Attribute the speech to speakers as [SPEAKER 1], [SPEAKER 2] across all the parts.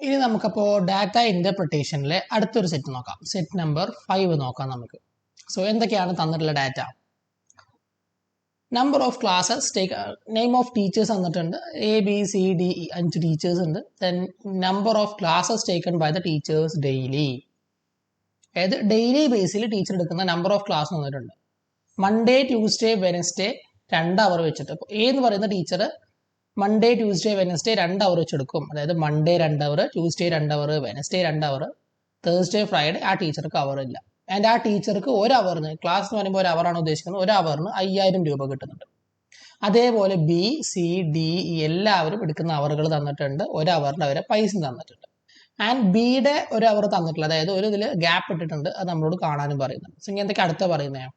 [SPEAKER 1] ഇനി നമുക്കപ്പോൾ ഡാറ്റ ഇന്റർപ്രിട്ടേഷനിലെ അടുത്തൊരു സെറ്റ് നോക്കാം. സെറ്റ് നമ്പർ 5 നോക്കാം നമുക്ക്. സോ എന്തൊക്കെയാണ് തന്നിട്ടുള്ള data? Number of classes name of teachers തന്നിട്ടുണ്ട്. ABCDE 5 ടീച്ചേഴ്സ് ഉണ്ട്. Then number of classes taken by the teachers daily. അതായത് ഡെയിലി ബേസിൽ ടീച്ചർ എടുക്കുന്ന നമ്പർ ഓഫ് ക്ലാസ് തന്നിട്ടുണ്ട്. മൺഡേ ട്യൂസ്ഡേ വെനസ്ഡേ 2 അവർ വെച്ചിട്ട്. അപ്പോൾ A എന്ന് പറയുന്ന teacher Monday Tuesday Wednesday 2 hour വെച്ചെടുക്കും. അതായത് Monday 2 hour, Tuesday 2 hour, Wednesday 2 hour, Thursday Friday ആ ടീച്ചർക്ക് അവർ ഇല്ല. ആൻഡ് ആ ടീച്ചർക്ക് ഒരു അവറിന്, ക്ലാസ് എന്ന് പറയുമ്പോൾ ഒരു അവറാണ് ഉദ്ദേശിക്കുന്നത്, ഒരു അവറിന് 5000 രൂപ കിട്ടുന്നുണ്ട്. അതേപോലെ BCDE എല്ലാവരും എടുക്കുന്ന അവറുകൾ തന്നിട്ടുണ്ട്. ഒരു അവറിന് അവരെ പൈസ തന്നിട്ടുണ്ട്. ആൻഡ് ബിയുടെ ഒരു അവർ തന്നിട്ടില്ല. അതായത് ഒരു ഇതിൽ ഗ്യാപ്പ് ഇട്ടിട്ടുണ്ട്. അത് നമ്മളോട് കാണാനും പറയുന്നുണ്ട്. സോ ഇങ്ങനത്തെ അടുത്ത പറയുന്നത്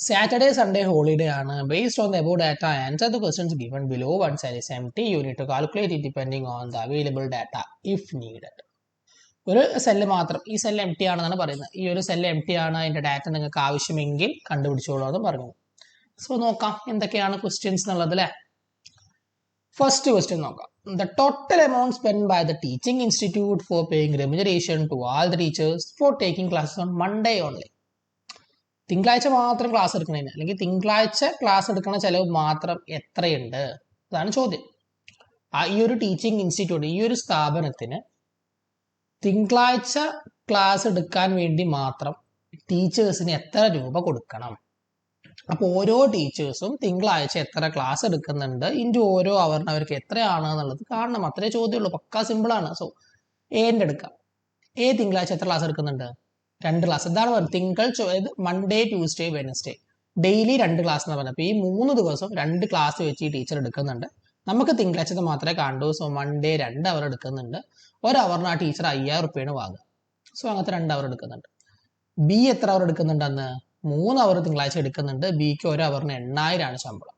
[SPEAKER 1] Saturday, Sunday holiday ആണ്. Based on the above data, answer the questions given below. One cell is empty. You need to calculate it depending on the available data if needed. ഒരു സെല്ല് മാത്രം, ഈ cell M T ആണെന്നാണ് പറയുന്നത്. ഈ ഒരു cell M T ആണ്, അതിന്റെ data നിങ്ങൾക്ക് ആവശ്യമെങ്കിൽ കണ്ടുപിടിച്ചോളൂ എന്ന് പറഞ്ഞു. സോ നോക്കാം എന്തൊക്കെയാണ് ക്വസ്റ്റ്യൻസ് എന്നുള്ളത് അല്ലേ. ഫസ്റ്റ് ക്വസ്റ്റ്യൻ നോക്കാം. The total amount spent by the teaching institute for paying remuneration to all the teachers for taking classes on Monday only. തിങ്കളാഴ്ച മാത്രം ക്ലാസ് എടുക്കണതിന്, അല്ലെങ്കിൽ തിങ്കളാഴ്ച ക്ലാസ് എടുക്കുന്ന ചിലവ് മാത്രം എത്രയുണ്ട്? അതാണ് ചോദ്യം. ഈ ഒരു ടീച്ചിങ് ഇൻസ്റ്റിറ്റ്യൂട്ട്, ഈ ഒരു സ്ഥാപനത്തിന് തിങ്കളാഴ്ച ക്ലാസ് എടുക്കാൻ വേണ്ടി മാത്രം ടീച്ചേഴ്സിന് എത്ര രൂപ കൊടുക്കണം? അപ്പോൾ ഓരോ ടീച്ചേഴ്സും തിങ്കളാഴ്ച എത്ര ക്ലാസ് എടുക്കുന്നുണ്ട് ഇൻറ്റു ഓരോ അവറിന് അവർക്ക് എത്രയാണ് എന്നുള്ളത് കാണണം. അത്രേ ചോദ്യമുള്ളൂ. പക്കാ സിമ്പിളാണ്. സോ എൻ്റെ എടുക്കാം. തിങ്കളാഴ്ച എത്ര ക്ലാസ് എടുക്കുന്നുണ്ട്? 2 ക്ലാസ്. ഇതാണ് പറയുന്നത്. Monday Tuesday Wednesday daily 2 class എന്ന് പറഞ്ഞത്. അപ്പോൾ ഈ 3 ദിവസം 2 ക്ലാസ് വെച്ച് ഈ ടീച്ചർ എടുക്കുന്നുണ്ട്. നമുക്ക് തിങ്കളാഴ്ച മാത്രമേ കണ്ടു. സോ മൺഡേ 2 അവർ എടുക്കുന്നുണ്ട്. ഒരു അവറിന് ആ ടീച്ചർ 5000 റുപ്യാണ് വാങ്ങുക. സോ അങ്ങനത്തെ 2 അവർ എടുക്കുന്നുണ്ട്. ബി എത്ര അവർ എടുക്കുന്നുണ്ട്? അന്ന് 3 അവർ തിങ്കളാഴ്ച എടുക്കുന്നുണ്ട്. ബിക്ക് ഒരു അവറിന് 8000 ആണ് ശമ്പളം.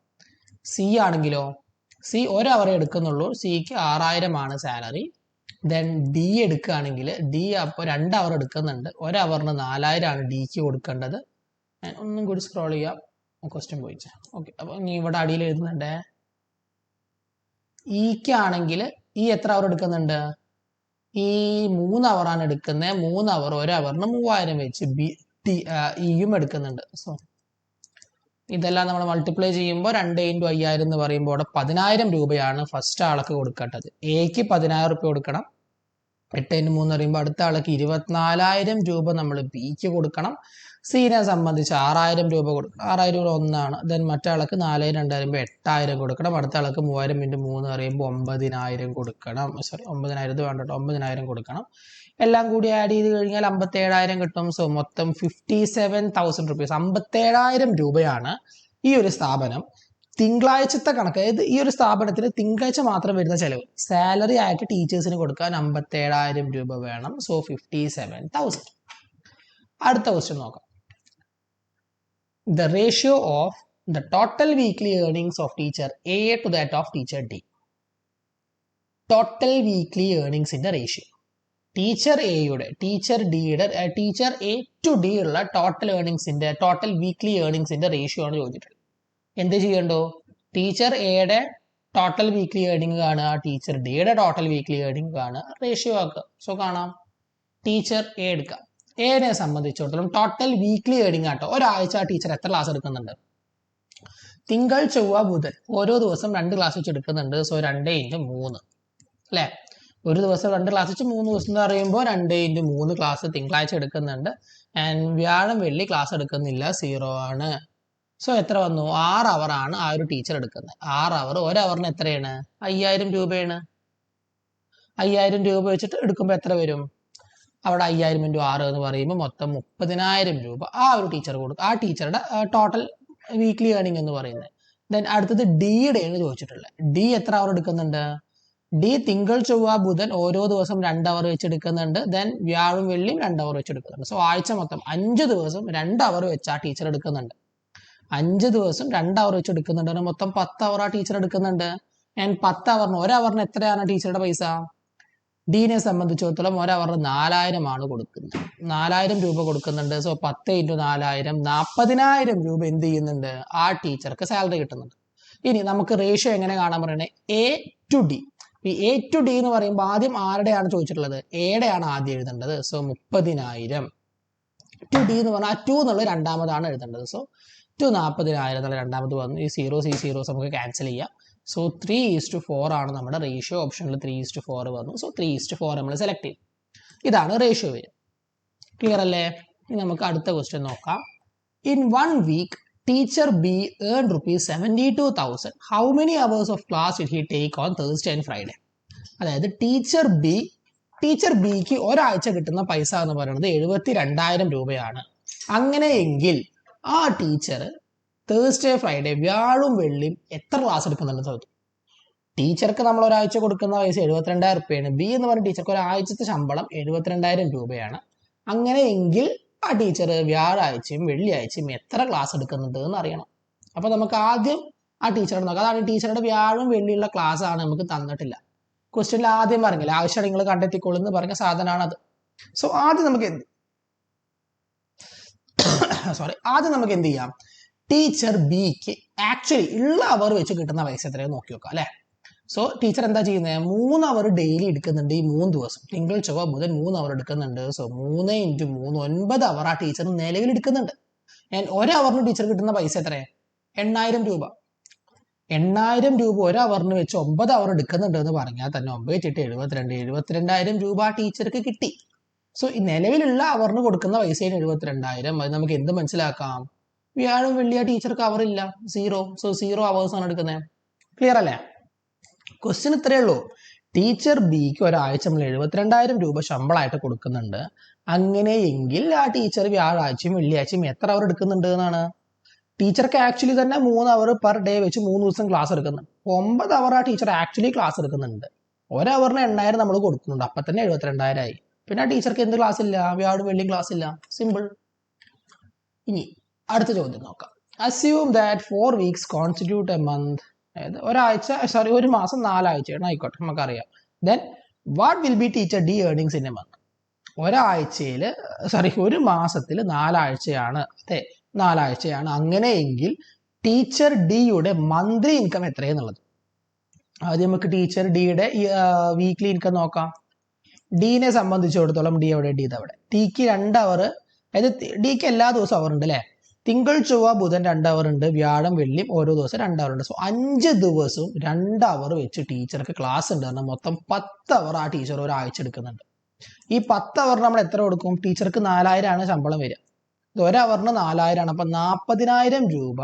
[SPEAKER 1] സി ആണെങ്കിലോ, സി ഒരു അവറേ എടുക്കുന്നുള്ളൂ. സിക്ക് 6000 ആണ് സാലറി. ദെൻ ഡി എടുക്കുകയാണെങ്കിൽ ഡി അപ്പോൾ 2 അവർ എടുക്കുന്നുണ്ട്. ഒരു അവറിന് 4000 ആണ് ഡിക്ക് കൊടുക്കേണ്ടത്. ഒന്നും കൂടി സ്ക്രോൾ ചെയ്യാം. ക്വസ്റ്റ്യൻ പോയിച്ച ഓക്കെ. അപ്പോൾ ഇനി ഇവിടെ അടിയിൽ എഴുതുന്നുണ്ട്. ഇക്ക് ആണെങ്കിൽ ഈ എത്ര അവർ എടുക്കുന്നുണ്ട്? ഈ 3 അവറാണ് എടുക്കുന്നത്. 3 അവർ ഒരു അവറിന് 3000 വെച്ച് ഇയും എടുക്കുന്നുണ്ട്. സോ ഇതെല്ലാം നമ്മൾ മൾട്ടിപ്ലൈ ചെയ്യുമ്പോൾ 2 × 5000 എന്ന് പറയുമ്പോൾ അവിടെ 10000 രൂപയാണ് ഫസ്റ്റ് ആൾക്ക് കൊടുക്കേണ്ടത്. എക്ക് 10000 രൂപ കൊടുക്കണം. 8 × 3 പറയുമ്പോൾ അടുത്ത ആൾക്ക് 24000 രൂപ നമ്മൾ ബിക്ക് കൊടുക്കണം. സീനെ സംബന്ധിച്ച് 6000 രൂപ കൊടുക്കണം. 6000 രൂപ ഒന്നാണ്. ദെൻ മറ്റാൾക്ക് 4000 2 പറയുമ്പോൾ 8000 കൊടുക്കണം. അടുത്ത ആൾക്ക് 3000 × 3 പറയുമ്പോൾ 9000 കൊടുക്കണം. സോറി 9000 വേണ്ട കേട്ടോ, 9000 കൊടുക്കണം. എല്ലാം കൂടി ആഡ് ചെയ്ത് കഴിഞ്ഞാൽ 57000 കിട്ടും. സോ മൊത്തം 57000 റുപ്പീസ്, 57000 രൂപയാണ് ഈ ഒരു സ്ഥാപനം തിങ്കളാഴ്ചത്തെ കണക്ക്. അതായത് ഈ ഒരു സ്ഥാപനത്തിന് തിങ്കളാഴ്ച മാത്രം വരുന്ന ചെലവ് സാലറി ആയിട്ട് ടീച്ചേഴ്സിന് കൊടുക്കാൻ 57000 രൂപ വേണം. സോ 57000. അടുത്ത ക്വസ്റ്റ്യൻ നോക്കാം. The ratio of the total weekly earnings of teacher A to that of teacher D. Total weekly earnings in the ratio. Teacher എയുടെ, ടീച്ചർ ഡിയുടെ, ടീച്ചർ എ ടു ഡി ഉള്ള ടോട്ടൽ ഏർണിങ്സിന്റെ, ടോട്ടൽ വീക്ക്ലി ഏർണിങ്സിന്റെ റേഷ്യോ ആണ് ചോദിച്ചിട്ടുള്ളത്. എന്ത് ചെയ്യണ്ടോ? Teacher എയുടെ total weekly earning കാണുക, teacher ഡിയുടെ ടോട്ടൽ വീക്ക്ലി ഏർണിംഗ് കാണുക, റേഷ്യോ ആക്കുക. സോ കാണാം. ടീച്ചർ എ എടുക്കാം. എനെ സംബന്ധിച്ചിടത്തോളം ടോട്ടൽ വീക്ക്ലി ഏർണിംഗ് ആട്ടോ. ഒരാഴ്ച ആ ടീച്ചർ എത്ര ക്ലാസ് എടുക്കുന്നുണ്ട്? തിങ്കൾ, ചൊവ്വ, ബുധൻ ഓരോ ദിവസം 2 ക്ലാസ് വെച്ച് എടുക്കുന്നുണ്ട്. സോ 2 × 3 അല്ലേ. ഒരു ദിവസം 2 ക്ലാസ് വെച്ച് 3 ദിവസം എന്ന് പറയുമ്പോൾ 2 × 3 ക്ലാസ് തിങ്കളാഴ്ച എടുക്കുന്നുണ്ട്. ആൻഡ് വ്യാഴം വെള്ളി ക്ലാസ് എടുക്കുന്നില്ല, 0 ആണ്. സോ എത്ര വന്നു? 6 അവറാണ് ആ ഒരു ടീച്ചർ എടുക്കുന്നത്. 6 അവർ, ഒരു അവറിന് എത്രയാണ്? 5000 രൂപയാണ്. 5000 രൂപ വെച്ചിട്ട് എടുക്കുമ്പോൾ എത്ര വരും? അവിടെ 5000 × 6 എന്ന് പറയുമ്പോൾ മൊത്തം 30000 രൂപ ആ ഒരു ടീച്ചർ കൊടുക്കും. ആ ടീച്ചറുടെ ടോട്ടൽ വീക്ക്ലി ഏർണിംഗ് എന്ന് പറയുന്നത്. ദെൻ അടുത്തത് ഡിയുടെ ആണ് ചോദിച്ചിട്ടുള്ളത്. ഡി എത്ര അവർ എടുക്കുന്നുണ്ട്? ഡി തിങ്കൾ, ചൊവ്വ, ബുധൻ ഓരോ ദിവസം 2 അവർ വെച്ച് എടുക്കുന്നുണ്ട്. ദെൻ വ്യാഴം വെള്ളിയും 2 അവർ വെച്ച് എടുക്കുന്നുണ്ട്. സോ ആഴ്ച മൊത്തം 5 ദിവസം 2 അവർ വെച്ച് ആ ടീച്ചർ എടുക്കുന്നുണ്ട്. 5 ദിവസം 2 അവർ വെച്ച് എടുക്കുന്നുണ്ട്. മൊത്തം 10 അവർ ആ ടീച്ചർ എടുക്കുന്നുണ്ട്. ആൻഡ് 10 അവറിന്, ഒരു അവറിന് എത്രയാണ് ടീച്ചറുടെ പൈസ? ഡീനെ സംബന്ധിച്ചിടത്തോളം ഒരു അവറിന് 4000 ആണ് കൊടുക്കുന്നത്. 4000 രൂപ കൊടുക്കുന്നുണ്ട്. സോ 10 × 4000 40000 രൂപ എന്ത് ചെയ്യുന്നുണ്ട്? ആ ടീച്ചർക്ക് സാലറി കിട്ടുന്നുണ്ട്. ഇനി നമുക്ക് റേഷ്യോ എങ്ങനെ കാണാൻ പറയണേ? A to D. ഈ എ ടു ഡി എന്ന് പറയുമ്പോൾ ആദ്യം ആരുടെയാണ് ചോദിച്ചിട്ടുള്ളത്? എയുടെയാണ് ആദ്യം എഴുതേണ്ടത്. സോ 30,000 ടു ഡി എന്ന് പറഞ്ഞാൽ 2 എന്നുള്ളത് രണ്ടാമതാണ് എഴുതേണ്ടത്. സോ 40,000 എന്നുള്ള രണ്ടാമത് വന്നു. ഈ സീറോസ് നമുക്ക് ക്യാൻസൽ ചെയ്യാം. സോ 3:4 ആണ് നമ്മുടെ റേഷ്യോ. ഓപ്ഷനിൽ 3:4 വന്നു. സോ 3:4 നമ്മൾ സെലക്ട് ചെയ്യും. ഇതാണ് റേഷ്യോ വരും. ക്ലിയർ അല്ലേ? ഇനി നമുക്ക് അടുത്ത ക്വസ്റ്റ്യൻ നോക്കാം. In 1 week teacher B earn ₹72,000. How many hours of class will he take on Thursday and Friday? അതായത് ടീച്ചർ ബിക്ക് ഒരാഴ്ച കിട്ടുന്ന പൈസ എന്ന് പറയുന്നത് 72,000 രൂപയാണ്. അങ്ങനെയെങ്കിൽ ആ ടീച്ചർ തേഴ്സ്ഡേ ഫ്രൈഡേ വ്യാഴവും വെള്ളിയും എത്ര ക്ലാസ് എടുക്കുന്നുണ്ട് ചോദിച്ചു. ടീച്ചർക്ക് നമ്മൾ ഒരാഴ്ച കൊടുക്കുന്ന പൈസ 72,000 രൂപയാണ്. ബി എന്ന് പറഞ്ഞ ടീച്ചർക്ക് ഒരാഴ്ചത്തെ ശമ്പളം 72,000 രൂപയാണ്. അങ്ങനെയെങ്കിൽ ആ ടീച്ചർ വ്യാഴാഴ്ചയും വെള്ളിയാഴ്ചയും എത്ര ക്ലാസ് എടുക്കുന്നുണ്ട് എന്ന് അറിയണം. അപ്പൊ നമുക്ക് ആദ്യം ആ ടീച്ചറോട് നോക്കാം. അതാണ് ടീച്ചറുടെ വ്യാഴവും വെള്ളിയുള്ള ക്ലാസ് ആണ് നമുക്ക് തന്നിട്ടില്ല. ക്വസ്റ്റ്യനിൽ ആദ്യം പറഞ്ഞില്ല, ആവശ്യം നിങ്ങൾ കണ്ടെത്തിക്കോളൂ എന്ന് പറഞ്ഞ സാധനമാണ് അത്. സോ ആദ്യം നമുക്ക് എന്ത് ചെയ്യാം? ടീച്ചർ ബിക്ക് ആക്ച്വലി ഉള്ള അവർ വെച്ച് കിട്ടുന്ന പൈസ എത്രയോ നോക്കി നോക്കാം അല്ലെ. സോ ടീച്ചർ എന്താ ചെയ്യുന്നത്? 3 അവർ ഡെയിലി എടുക്കുന്നുണ്ട്. ഈ 3 ദിവസം തിങ്കൾ ചൊവ്വ ബുധൻ 3 അവർ എടുക്കുന്നുണ്ട്. സോ 3 × 3 9 അവർ ആ ടീച്ചർ നിലവിൽ എടുക്കുന്നുണ്ട്. ഒരവറിന് ടീച്ചർ കിട്ടുന്ന പൈസ എത്രയാണ്? 8,000 രൂപ. 8,000 രൂപ ഒരവറിന് വെച്ച് 9 അവർ എടുക്കുന്നുണ്ട് എന്ന് പറഞ്ഞാൽ തന്നെ 9 × 8 72,000 രൂപ ടീച്ചർക്ക് കിട്ടി. സോ ഈ നിലവിലുള്ള അവറിന് കൊടുക്കുന്ന പൈസയാണ് 72,000. അത് നമുക്ക് എന്ത് മനസ്സിലാക്കാം? വ്യാഴം വെള്ളിയ ടീച്ചർക്ക് അവറില്ല, 0. സോ 0 അവേഴ്സ് ആണ് എടുക്കുന്നത്. ക്ലിയർ അല്ലേ? ക്വസ്റ്റ്യൻ ഇത്രയേ ഉള്ളൂ. ടീച്ചർ ബിക്ക് ഒരാഴ്ച നമ്മൾ 72,000 രൂപ ശമ്പളമായിട്ട് കൊടുക്കുന്നുണ്ട്. അങ്ങനെയെങ്കിൽ ആ ടീച്ചർ വ്യാഴാഴ്ചയും വെള്ളിയാഴ്ചയും എത്ര അവർ എടുക്കുന്നുണ്ട് എന്നാണ്. ടീച്ചർക്ക് ആക്ച്വലി തന്നെ 3 അവർ പെർ ഡേ വെച്ച് 3 ദിവസം ക്ലാസ് എടുക്കുന്നുണ്ട്. 9 അവർ ആ ടീച്ചർ ആക്ച്വലി ക്ലാസ് എടുക്കുന്നുണ്ട്. ഒരവറിന് 8,000 നമ്മൾ കൊടുക്കുന്നുണ്ട്. അപ്പൊ തന്നെ 72,000 ആയി. പിന്നെ ആ ടീച്ചർക്ക് എന്ത് ക്ലാസ് ഇല്ല? വ്യാഴം വെള്ളി ക്ലാസ് ഇല്ല. സിമ്പിൾ. ഇനി അടുത്ത ചോദ്യം നോക്കാം. Assume that 4 weeks constitute A month. അതായത് ഒരു മാസം 4 ആഴ്ചയാണ്. ആയിക്കോട്ടെ, നമുക്കറിയാം. Then what will be teacher D earnings in A month? ഒരു മാസത്തിൽ 4 ആഴ്ചയാണ്. അതെ, 4 ആഴ്ചയാണ്. അങ്ങനെയെങ്കിൽ ടീച്ചർ ഡിയുടെ മന്ത്ലി ഇൻകം എത്രയെന്നുള്ളത് ആദ്യം നമുക്ക് ടീച്ചർ ഡിയുടെ വീക്ക്ലി ഇൻകം നോക്കാം. ഡീനെ സംബന്ധിച്ചിടത്തോളം ഡി എവിടെ? ഡി ഇതവിടെ. ടിക്ക് 2 അവർ, അതായത് ഡിക്ക് എല്ലാ ദിവസവും അവർ ഉണ്ട് അല്ലെ. തിങ്കൾ ചൊവ്വ ബുധൻ 2 അവർ ഉണ്ട്. വ്യാഴം വെള്ളിയും ഓരോ ദിവസം 2 അവർ ഉണ്ട്. സോ 5 ദിവസവും 2 അവർ വെച്ച് ടീച്ചർക്ക് ക്ലാസ് ഉണ്ട്. കാരണം മൊത്തം 10 അവർ ആ ടീച്ചർ ഒരാഴ്ച എടുക്കുന്നുണ്ട്. ഈ 10 അവർ നമ്മൾ എത്ര കൊടുക്കും? ടീച്ചർക്ക് 4,000 ആണ് ശമ്പളം വരിക. ഇത് ഒരവറിന് 4,000 ആണ്. അപ്പൊ 40,000 രൂപ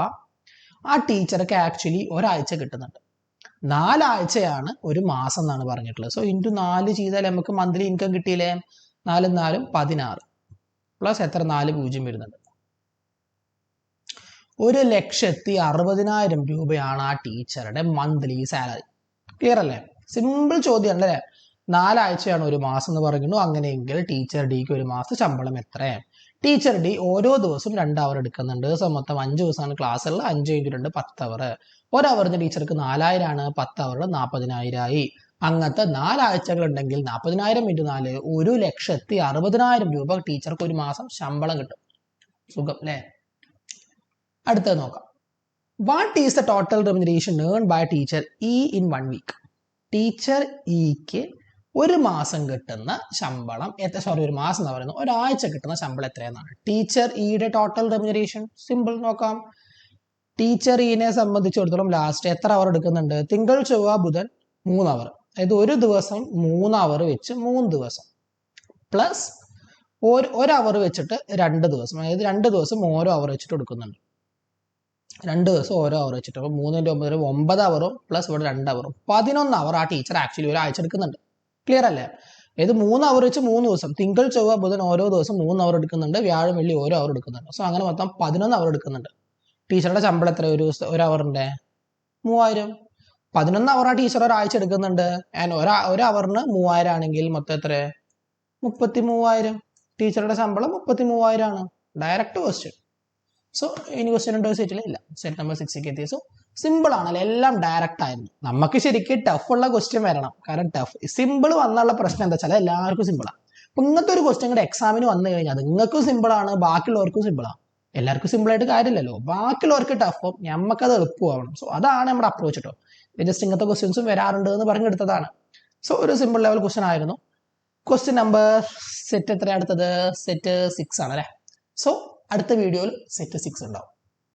[SPEAKER 1] ആ ടീച്ചർക്ക് ആക്ച്വലി ഒരാഴ്ച കിട്ടുന്നുണ്ട്. 4 ആഴ്ചയാണ് ഒരു മാസം എന്നാണ് പറഞ്ഞിട്ടുള്ളത്. സോ ഇൻറ്റു 4 ചെയ്താൽ നമുക്ക് മന്ത്ലി ഇൻകം കിട്ടിയില്ലേ? 4 × 4 16 പ്ലസ് എത്ര? 4 0 വരുന്നുണ്ട്. 1,60,60,000 രൂപയാണ് ആ ടീച്ചറുടെ മന്ത്ലി സാലറി. ക്ലിയർ അല്ലേ? സിമ്പിൾ ചോദ്യമാണ് അല്ലേ? 4 ആഴ്ചയാണ് ഒരു മാസം എന്ന് പറയുന്നു. അങ്ങനെയെങ്കിൽ ടീച്ചർ ഡിക്ക് ഒരു മാസം ശമ്പളം എത്ര? ടീച്ചർ ഡി ഓരോ ദിവസവും 2 അവർ എടുക്കുന്നുണ്ട്. സോ മൊത്തം 5 ദിവസമാണ് ക്ലാസ് ഉള്ളത്. 5 × 2 10 അവർ. ഒരവറിന് ടീച്ചർക്ക് 4,000 ആണ്. 10 അവർ 40,000 ആയി. അങ്ങനത്തെ 4 ആഴ്ചകൾ ഉണ്ടെങ്കിൽ 40,000 × 4 1,60,60,000 രൂപ ടീച്ചർക്ക് ഒരു മാസം ശമ്പളം കിട്ടും. സുഖം അല്ലേ? അടുത്തത് നോക്കാം. What is the total remuneration earn by teacher E in 1 week? Teacher ഇക്ക് ഒരു മാസം കിട്ടുന്ന ശമ്പളം ഒരു മാസം എന്ന് പറയുന്നത് ഒരാഴ്ച കിട്ടുന്ന ശമ്പളം എത്രയെന്നാണ്. ടീച്ചർ ഇയുടെ ടോട്ടൽ റെമ്യൂണറേഷൻ സിമ്പിൾ നോക്കാം. ടീച്ചർ ഇനെ സംബന്ധിച്ചിടത്തോളം ലാസ്റ്റ് എത്ര അവർ എടുക്കുന്നുണ്ട്? തിങ്കൾ ചൊവ്വ ബുധൻ 3 അവർ. അതായത് ഒരു ദിവസം 3 അവർ വെച്ച് 3 ദിവസം പ്ലസ് ഒരു അവർ വെച്ചിട്ട് 2 ദിവസം. അതായത് 2 ദിവസം ഓരോ അവർ വെച്ചിട്ട് എടുക്കുന്നുണ്ട്. 2 ദിവസം ഓരോ അവർ വെച്ചിട്ട്. അപ്പൊ 3 × 9 9 അവറും പ്ലസ് ഇവിടെ 2 അവറും 11 അവർ ആ ടീച്ചർ ആക്ച്വലി ഒരാഴ്ച എടുക്കുന്നുണ്ട്. ക്ലിയർ അല്ലേ? അതായത് 3 അവർ വെച്ച് 3 ദിവസം. തിങ്കൾ ചൊവ്വ ബുധൻ ഓരോ ദിവസം 3 അവർ എടുക്കുന്നുണ്ട്. വ്യാഴം വെള്ളി ഓരോ അവർ എടുക്കുന്നുണ്ട്. സോ അങ്ങനെ മൊത്തം 11 അവർ എടുക്കുന്നുണ്ട്. ടീച്ചറുടെ ശമ്പളം എത്ര? ഒരു അവറിന്റെ 3,000. 11 അവർ ആ ടീച്ചർ ഒരാഴ്ച എടുക്കുന്നുണ്ട്. ആൻഡ് ഒരു അവറിന് 3,000 ആണെങ്കിൽ മൊത്തം എത്ര? 33,000. ടീച്ചറുടെ ശമ്പളം 33,000 ആണ്. Direct question. സോ ഇനി ക്വസ്റ്റ്യൻ ഉണ്ടോ സെറ്റിൽ ഇല്ല. സെറ്റ് നമ്പർ 6 എത്തി. സോ സിമ്പിൾ ആണല്ലോ, എല്ലാം ഡയറക്റ്റ് ആയിരുന്നു. നമുക്ക് ശരിക്കും ടഫ് ഉള്ള ക്വസ്റ്റ്യൻ വരണം. കാരണം സിമ്പിൾ വന്നുള്ള പ്രശ്നം എന്താ വെച്ചാൽ എല്ലാവർക്കും സിമ്പിളാണ്. അപ്പൊ ഇങ്ങനത്തെ ഒരു ക്വസ്റ്റ്യൻ കൂടെ എക്സാമിന് വന്നു കഴിഞ്ഞാൽ നിങ്ങൾക്കും സിമ്പിളാണ്, ബാക്കിയുള്ളവർക്കും സിമ്പിളാണ്. എല്ലാവർക്കും സിമ്പിളായിട്ട് കാര്യമില്ലല്ലോ. ബാക്കിയുള്ളവർക്ക് ടഫും നമുക്കത് എളുപ്പമാവണം. സോ അതാണ് നമ്മുടെ അപ്രോച്ച് കേട്ടോ. ജസ്റ്റ് ഇങ്ങനത്തെ ക്വസ്റ്റ്യൻസും വരാറുണ്ട് എന്ന് പറഞ്ഞെടുത്തതാണ്. സോ ഒരു സിമ്പിൾ ലെവൽ ക്വസ്റ്റൻ ആയിരുന്നു. ക്വസ്റ്റ്യൻ നമ്പർ സെറ്റ് എത്ര അടുത്തത്? സെറ്റ് 6 ആണ് അല്ലേ. സോ അടുത്ത വീഡിയോയിൽ സെറ്റ് 6 ഉണ്ടാവും.